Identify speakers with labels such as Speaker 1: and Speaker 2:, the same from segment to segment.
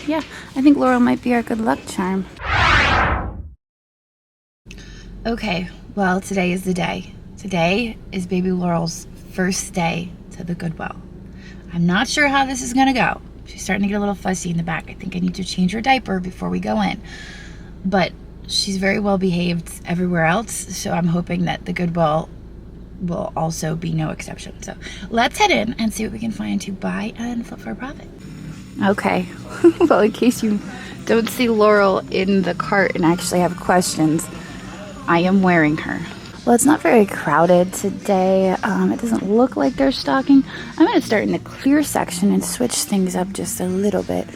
Speaker 1: yeah, I think Laurel might be our good luck charm. Okay, well, today is the day. Today is baby Laurel's first day to the Goodwill. I'm not sure how this is gonna go. She's starting to get a little fussy in the back. I think I need to change her diaper before we go in. But she's very well behaved everywhere else, so I'm hoping that the Goodwill will also be no exception. So let's head in and see what we can find to buy and flip for a profit. Okay, well, in case you don't see Laurel in the cart and actually have questions, I am wearing her. Well, it's not very crowded today. It doesn't look like they're stocking. I'm going to start in the clear section and switch things up just a little bit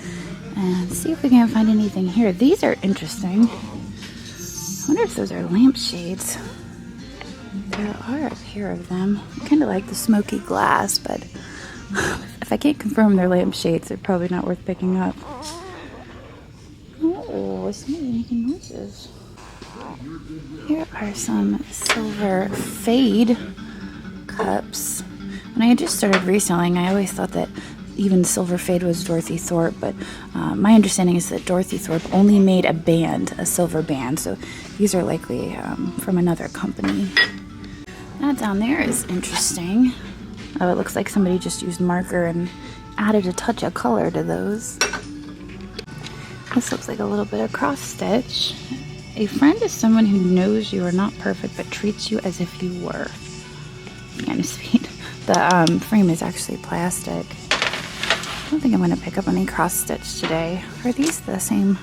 Speaker 1: and see if we can find anything here. These are interesting. I wonder if those are lampshades. There are a pair of them. I kind of like the smoky glass, but if I can't confirm they're lampshades, they're probably not worth picking up. Oh, somebody's making noises. Here are some silver fade cups. When I had just started reselling, I always thought that even silver fade was Dorothy Thorpe, but my understanding is that Dorothy Thorpe only made a band, a silver band, so these are likely from another company. That down there is interesting. Oh, it looks like somebody just used marker and added a touch of color to those. This looks like a little bit of cross stitch. A friend is someone who knows you are not perfect but treats you as if you were. Kind of sweet. The frame is actually plastic. I don't think I'm going to pick up any cross stitch today. Are these the same?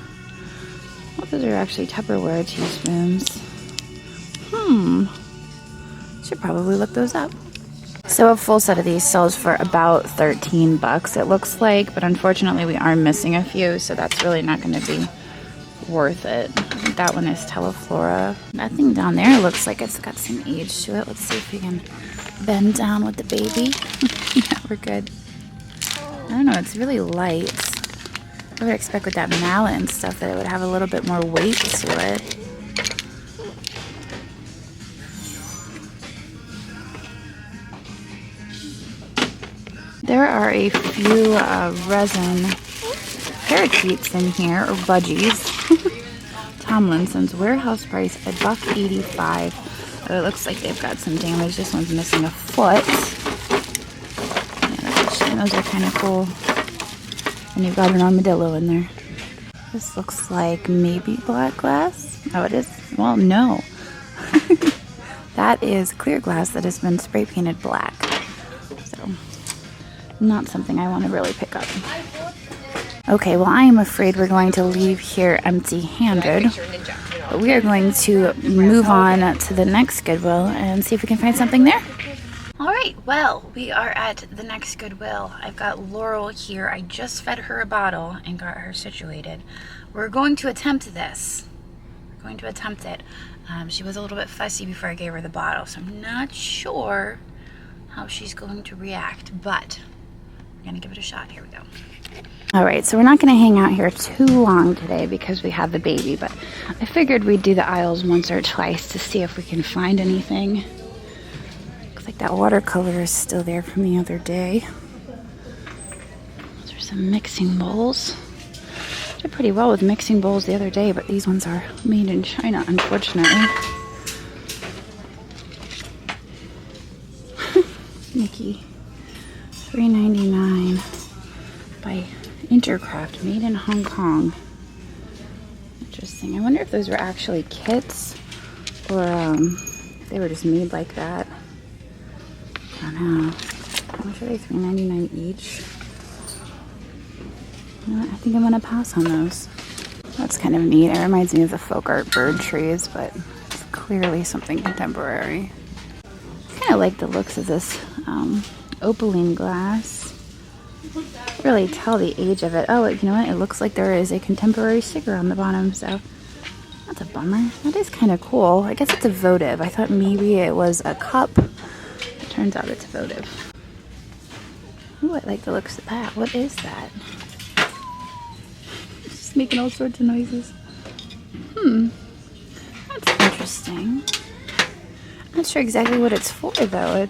Speaker 1: Well, those are actually Tupperware teaspoons. Should probably look those up. So a full set of these sells for about 13 bucks it looks like, but unfortunately we are missing a few, so that's really not going to be worth it. I think that one is Teleflora. That thing down there looks like it's got some age to it. Let's see if we can bend down with the baby. Yeah, we're good. I don't know, it's really light. I would expect with that mallet and stuff that it would have a little bit more weight to it. There are a few resin parakeets in here, or budgies. Tomlinson's warehouse price $1.85. Oh, it looks like they've got some damage. This one's missing a foot. Yeah, those are kind of cool. And you've got an armadillo in there. This looks like maybe black glass. Oh, it is? Well, no. That is clear glass that has been spray painted black. So, not something I want to really pick up. Okay, well, I am afraid we're going to leave here empty-handed, but we are going to move on to the next Goodwill and see if we can find something there. All right, well, we are at the next Goodwill. I've got Laurel here. I just fed her a bottle and got her situated. We're going to attempt this. We're going to attempt it. She was a little bit fussy before I gave her the bottle, so I'm not sure how she's going to react, but we're going to give it a shot. Here we go. All right, so we're not going to hang out here too long today because we have the baby, but I figured we'd do the aisles once or twice to see if we can find anything. Looks like that watercolor is still there from the other day. Those are some mixing bowls. Did pretty well with mixing bowls the other day, but these ones are made in China, unfortunately. Mickey, $3.99 by Intercraft, made in Hong Kong. Interesting. I wonder if those were actually kits or if they were just made like that. I don't know. How much are they? $3.99 each. You know what? I think I'm gonna pass on those. That's kind of neat. It reminds me of the folk art bird trees, but it's clearly something contemporary. I kind of like the looks of this opaline glass. Really tell the age of it. Oh, you know what? It looks like there is a contemporary sticker on the bottom, so that's a bummer. That is kind of cool. I guess it's a votive. I thought maybe it was a cup. It turns out it's votive. Oh, I like the looks of that. What is that? It's just making all sorts of noises. That's interesting. I'm not sure exactly what it's for, though. I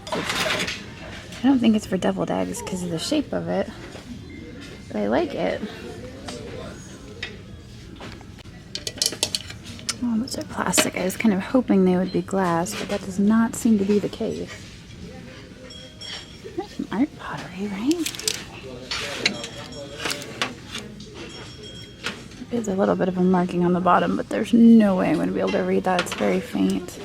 Speaker 1: don't think it's for deviled eggs because of the shape of it. But I like it. Those are plastic. I was kind of hoping they would be glass, but that does not seem to be the case. There's some art pottery, right? There's a little bit of a marking on the bottom, but there's no way I'm going to be able to read that. It's very faint.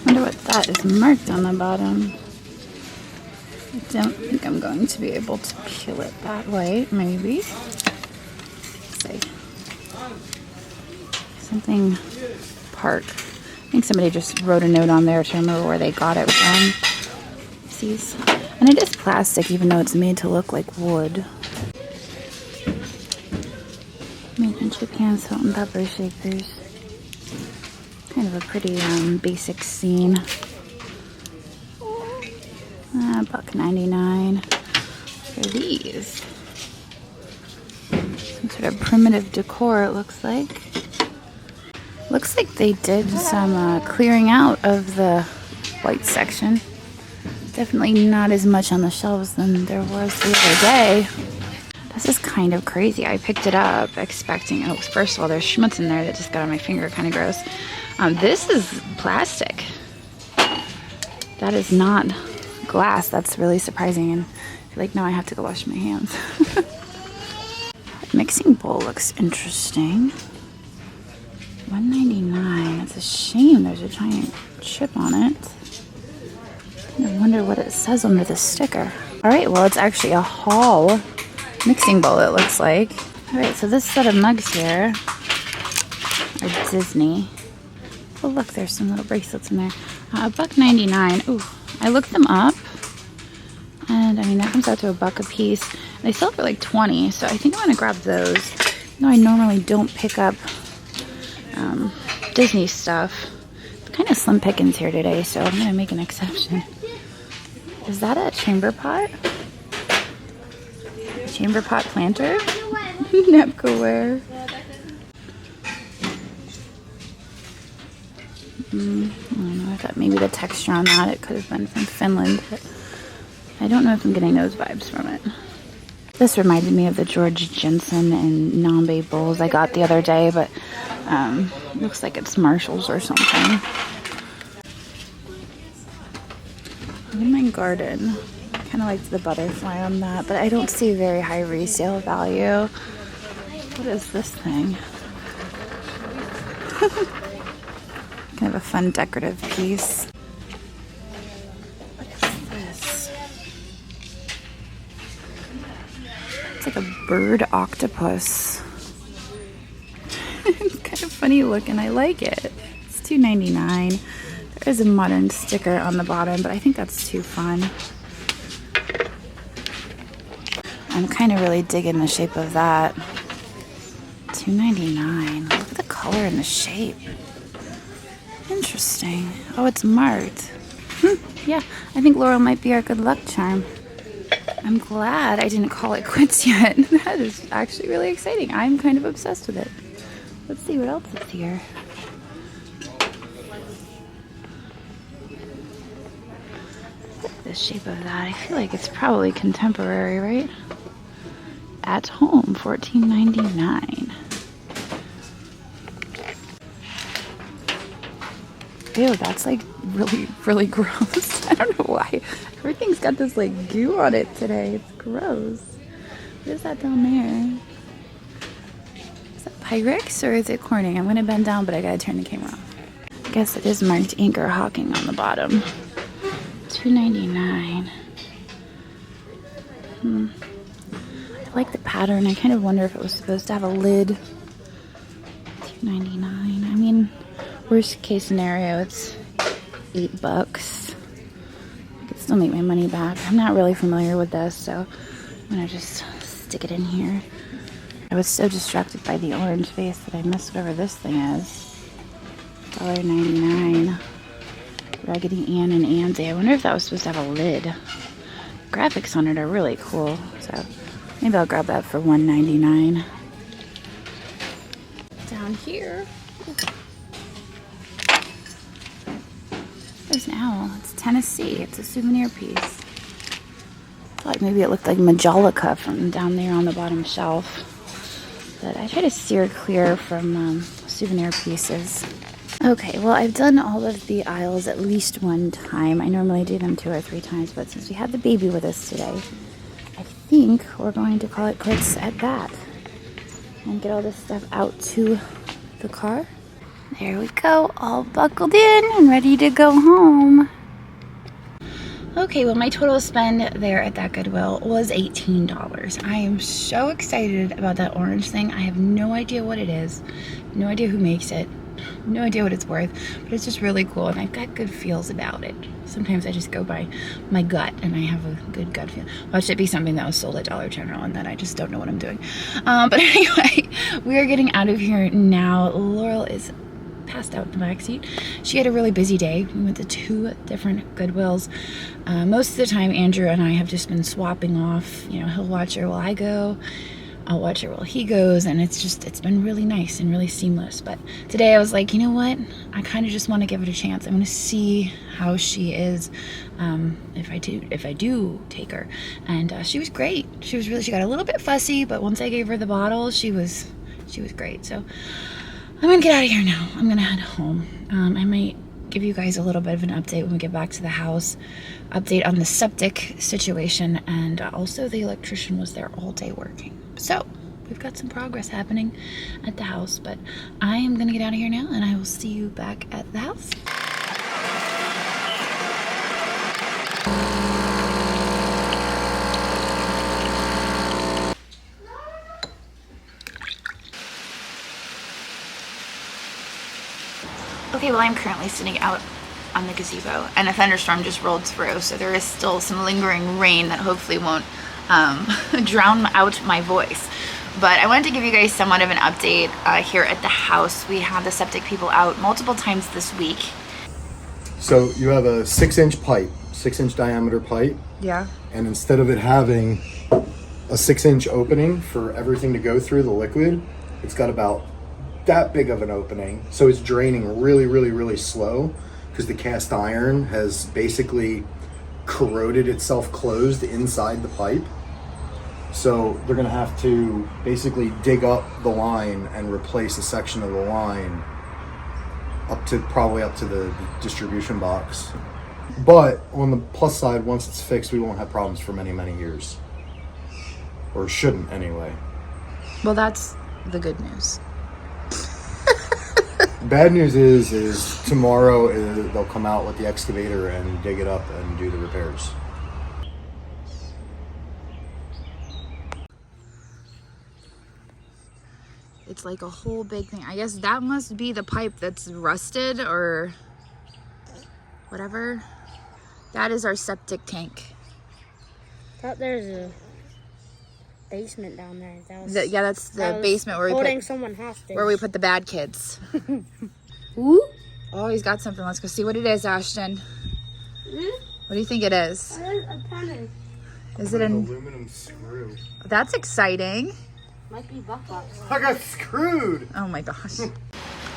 Speaker 1: Wonder what that is marked on the bottom. I don't think I'm going to be able to peel it that way. Maybe. Let's see. Something Park. I think somebody just wrote a note on there to remember where they got it from. Oopsies. And it is plastic, even though it's made to look like wood. Making chip hand, salt and pepper shakers. Kind of a pretty basic scene. $1.99 for these. Some sort of primitive decor, it looks like. Looks like they did some clearing out of the white section. Definitely not as much on the shelves than there was the other day. This is kind of crazy. I picked it up expecting, oh, first of all, there's schmutz in there that just got on my finger, kind of gross. This is plastic. That is not glass. That's really surprising, and I feel like now I have to go wash my hands. Mixing bowl looks interesting. $1.99. It's a shame there's a giant chip on it. I wonder what it says under the sticker. Alright, well, it's actually a Hall mixing bowl, it looks like. Alright, so this set of mugs here are Disney. Oh, look, there's some little bracelets in there. $1.99. Ooh, I looked them up, and I mean, that comes out to $1 a piece. They sell for like 20, so I think I'm gonna grab those. No, I normally don't pick up Disney stuff. It's kind of slim pickings here today, so I'm gonna make an exception. Is that a chamber pot? Chamber pot planter? Nepcoware. I don't know, I thought maybe the texture on that, it could have been from Finland, but I don't know if I'm getting those vibes from it. This reminded me of the George Jensen and Nambe bowls I got the other day, but looks like it's Marshall's or something. In my garden, I kind of liked the butterfly on that, but I don't see very high resale value. What is this thing? Kind of a fun decorative piece. What is this? It's like a bird octopus. It's kind of funny looking. I like it. It's $2.99. There is a modern sticker on the bottom, but I think that's too fun. I'm kind of really digging the shape of that. $2.99. Look at the color and the shape. Interesting. Oh, it's marked. Yeah, I think Laurel might be our good luck charm. I'm glad I didn't call it quits yet. That is actually really exciting. I'm kind of obsessed with it. Let's see what else is here. Look at the shape of that. I feel like it's probably contemporary, right? At home, $14.99. Ew, that's like really, really gross. I don't know why. Everything's got this like goo on it today. It's gross. What is that down there? Is that Pyrex or is it Corning? I'm gonna bend down, but I gotta turn the camera off. I guess it is marked Anchor Hawking on the bottom. $2.99. I like the pattern. I kind of wonder if it was supposed to have a lid. $2.99. I mean, worst case scenario, it's $8. I could still make my money back. I'm not really familiar with this, so I'm gonna just stick it in here. I was so distracted by the orange face that I missed whatever this thing is. $1.99. Raggedy Ann and Andy. I wonder if that was supposed to have a lid. Graphics on it are really cool, so maybe I'll grab that for $1.99. Down here. there's an owl. It's Tennessee. It's a souvenir piece. I thought maybe it looked like Majolica from down there on the bottom shelf. But I try to steer clear from souvenir pieces. Okay, well, I've done all of the aisles at least one time. I normally do them 2 or 3 times, but since we had the baby with us today, I think we're going to call it quits at that and get all this stuff out to the car. There we go, all buckled in and ready to go home. Okay, well, my total spend there at that Goodwill was $18. I am so excited about that orange thing. I have no idea what it is, no idea who makes it, no idea what it's worth, but it's just really cool and I've got good feels about it. Sometimes I just go by my gut and I have a good gut feel. Watch it be something that was sold at Dollar General and then I just don't know what I'm doing. But anyway, we are getting out of here now. Laurel is passed out in the back seat. She had a really busy day. We went to 2 different Goodwills. Most of the time, Andrew and I have just been swapping off. You know, he'll watch her while I go. I'll watch her while he goes, and it's been really nice and really seamless. But today I was like, you know what? I kind of just want to give it a chance. I want to see how she is if I do take her. And she was great. She got a little bit fussy, but once I gave her the bottle, she was great. So I'm gonna get out of here now. I'm gonna head home. I might give you guys a little bit of an update when we get back to the house. Update on the septic situation, and also the electrician was there all day working. So we've got some progress happening at the house, but I am gonna get out of here now and I will see you back at the house. Okay, well, I'm currently sitting out on the gazebo and a thunderstorm just rolled through, so there is still some lingering rain that hopefully won't drown out my voice. But I wanted to give you guys somewhat of an update here at the house. We had the septic people out multiple times this week.
Speaker 2: So you have a 6-inch pipe, 6-inch diameter pipe.
Speaker 1: Yeah.
Speaker 2: And instead of it having a 6-inch opening for everything to go through the liquid, it's got about that big of an opening. So it's draining really, really, really slow because the cast iron has basically corroded itself closed inside the pipe. So they're gonna have to basically dig up the line and replace a section of the line probably up to the distribution box. But on the plus side, once it's fixed, we won't have problems for many, many years. Or shouldn't anyway.
Speaker 1: Well, that's the good news.
Speaker 2: Bad news is tomorrow they'll come out with the excavator and dig it up and do the repairs.
Speaker 1: It's like a whole big thing. I guess that must be the pipe that's rusted or whatever. That is our septic tank.
Speaker 3: I thought there's a basement down there.
Speaker 1: That's the basement where
Speaker 3: holding someone hostage.
Speaker 1: Where we put the bad kids. Ooh. Oh, he's got something. Let's go see what it is, Ashton. What do you think it is?
Speaker 3: A penny.
Speaker 1: Is it an
Speaker 2: aluminum screw?
Speaker 1: That's exciting.
Speaker 3: Might be buckbox.
Speaker 2: I got screwed.
Speaker 1: Oh my gosh.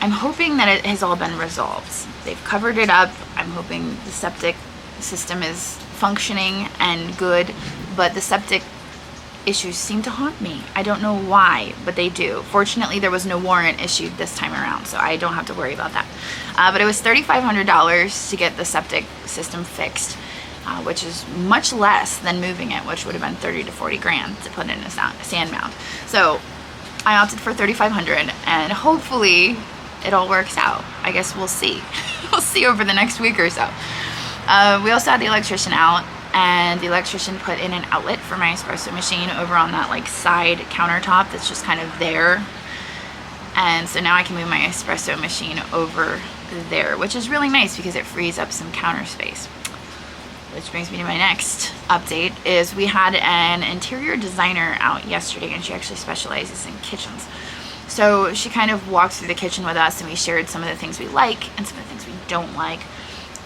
Speaker 1: I'm hoping that it has all been resolved. They've covered it up. I'm hoping the septic system is functioning and good, but the septic issues seem to haunt me. I don't know why, but they do. Fortunately, there was no warrant issued this time around, so I don't have to worry about that. But it was $3,500 to get the septic system fixed, which is much less than moving it, which would have been 30 to 40 grand to put in a sand mound. So I opted for $3,500, and hopefully it all works out. I guess we'll see. We'll see over the next week or so. We also had the electrician out, and the electrician put in an outlet for my espresso machine over on that like side countertop that's just kind of there. And so now I can move my espresso machine over there, which is really nice because it frees up some counter space. Which brings me to my next update is we had an interior designer out yesterday, and she actually specializes in kitchens. So she kind of walked through the kitchen with us, and we shared some of the things we like and some of the things we don't like.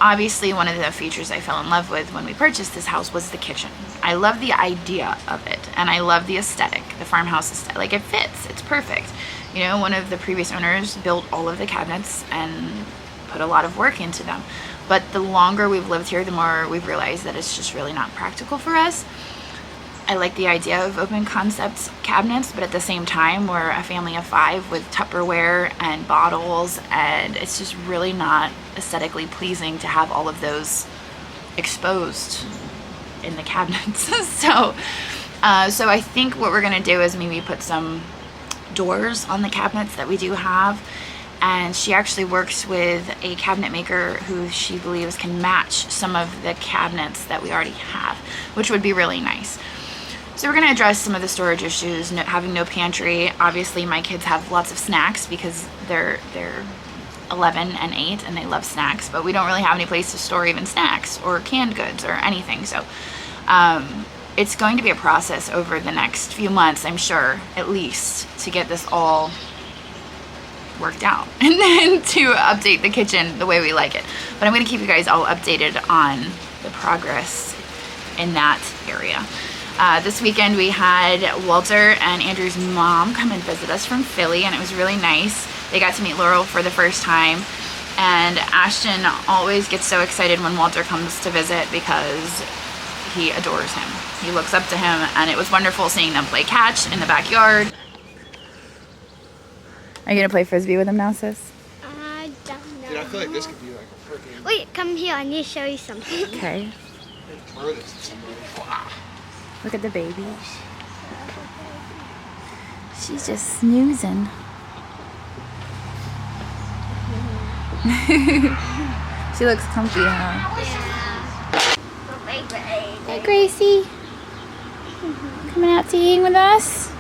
Speaker 1: Obviously, one of the features I fell in love with when we purchased this house was the kitchen. I love the idea of it, and I love the aesthetic, the farmhouse aesthetic. Like, it fits, it's perfect. You know, one of the previous owners built all of the cabinets and put a lot of work into them. But the longer we've lived here, the more we've realized that it's just really not practical for us. I like the idea of open concept cabinets, but at the same time, we're a family of 5 with Tupperware and bottles, and it's just really not aesthetically pleasing to have all of those exposed in the cabinets. So I think what we're gonna do is maybe put some doors on the cabinets that we do have. And she actually works with a cabinet maker who she believes can match some of the cabinets that we already have, which would be really nice. So we're gonna address some of the storage issues, having no pantry. Obviously my kids have lots of snacks because they're 11 and 8 and they love snacks, but we don't really have any place to store even snacks or canned goods or anything. So it's going to be a process over the next few months, I'm sure, at least, to get this all worked out and then to update the kitchen the way we like it. But I'm gonna keep you guys all updated on the progress in that area. This weekend we had Walter and Andrew's mom come and visit us from Philly, and it was really nice. They got to meet Laurel for the first time, and Ashton always gets so excited when Walter comes to visit because he adores him. He looks up to him, and it was wonderful seeing them play catch in the backyard. Are you gonna play Frisbee with him now, sis?
Speaker 3: I don't know.
Speaker 2: Dude, I feel like this could be like a freaking...
Speaker 3: Wait, come here. I need to show you something.
Speaker 1: Okay.
Speaker 2: Throw this to somebody. Wow.
Speaker 1: Look at the baby. She's just snoozing. She looks comfy, huh?
Speaker 3: Yeah.
Speaker 1: Hey, Gracie. Coming out to eat with us?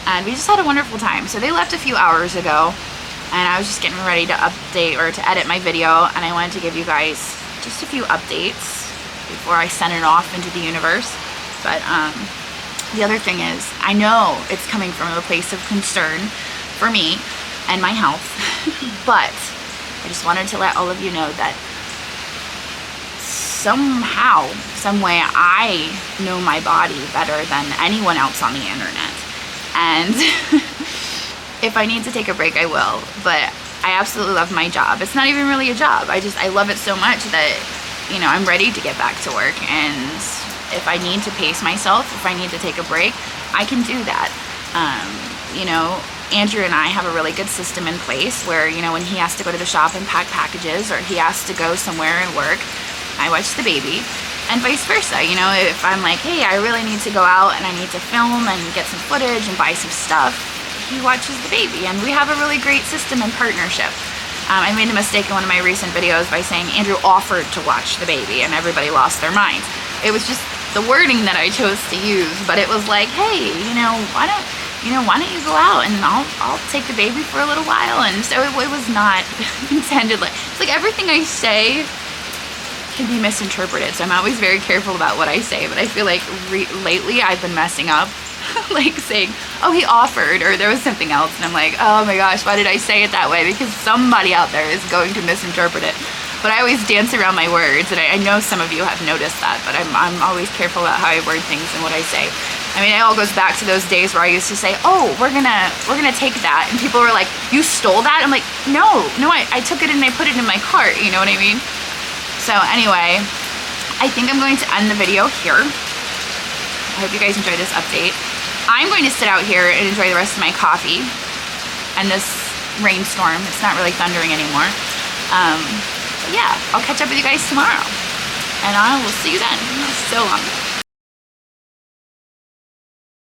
Speaker 1: And we just had a wonderful time. So they left a few hours ago, and I was just getting ready to update or to edit my video, and I wanted to give you guys just a few updates before I send it off into the universe. But the other thing is, I know it's coming from a place of concern for me and my health, but I just wanted to let all of you know that somehow, some way, I know my body better than anyone else on the internet. And if I need to take a break, I will. But I absolutely love my job. It's not even really a job. I love it so much that, you know, I'm ready to get back to work. And if I need to pace myself, if I need to take a break, I can do that. You know, Andrew and I have a really good system in place where, you know, when he has to go to the shop and pack packages, or he has to go somewhere and work, I watch the baby. And vice versa. You know, if I'm like, hey, I really need to go out and I need to film and get some footage and buy some stuff, he watches the baby. And we have a really great system and partnership. I made a mistake in one of my recent videos by saying Andrew offered to watch the baby, and everybody lost their minds. It was just the wording that I chose to use, but it was like, hey, why don't you go out and I'll take the baby for a little while. And so it was not intended like, it's like everything I say can be misinterpreted, so I'm always very careful about what I say. But I feel like lately I've been messing up like saying, oh, he offered, or there was something else, and I'm like, oh my gosh, why did I say it that way? Because somebody out there is going to misinterpret it. But I always dance around my words, and I know some of you have noticed that, but I'm always careful about how I word things and what I say. I mean, it all goes back to those days where I used to say, oh, we're gonna take that, and people were like, you stole that? I'm like, no, I took it and I put it in my cart, you know what I mean? So anyway, I think I'm going to end the video here. I hope you guys enjoyed this update. I'm going to sit out here and enjoy the rest of my coffee and this rainstorm. It's not really thundering anymore. But yeah, I'll catch up with you guys tomorrow, and I will see you then. So long.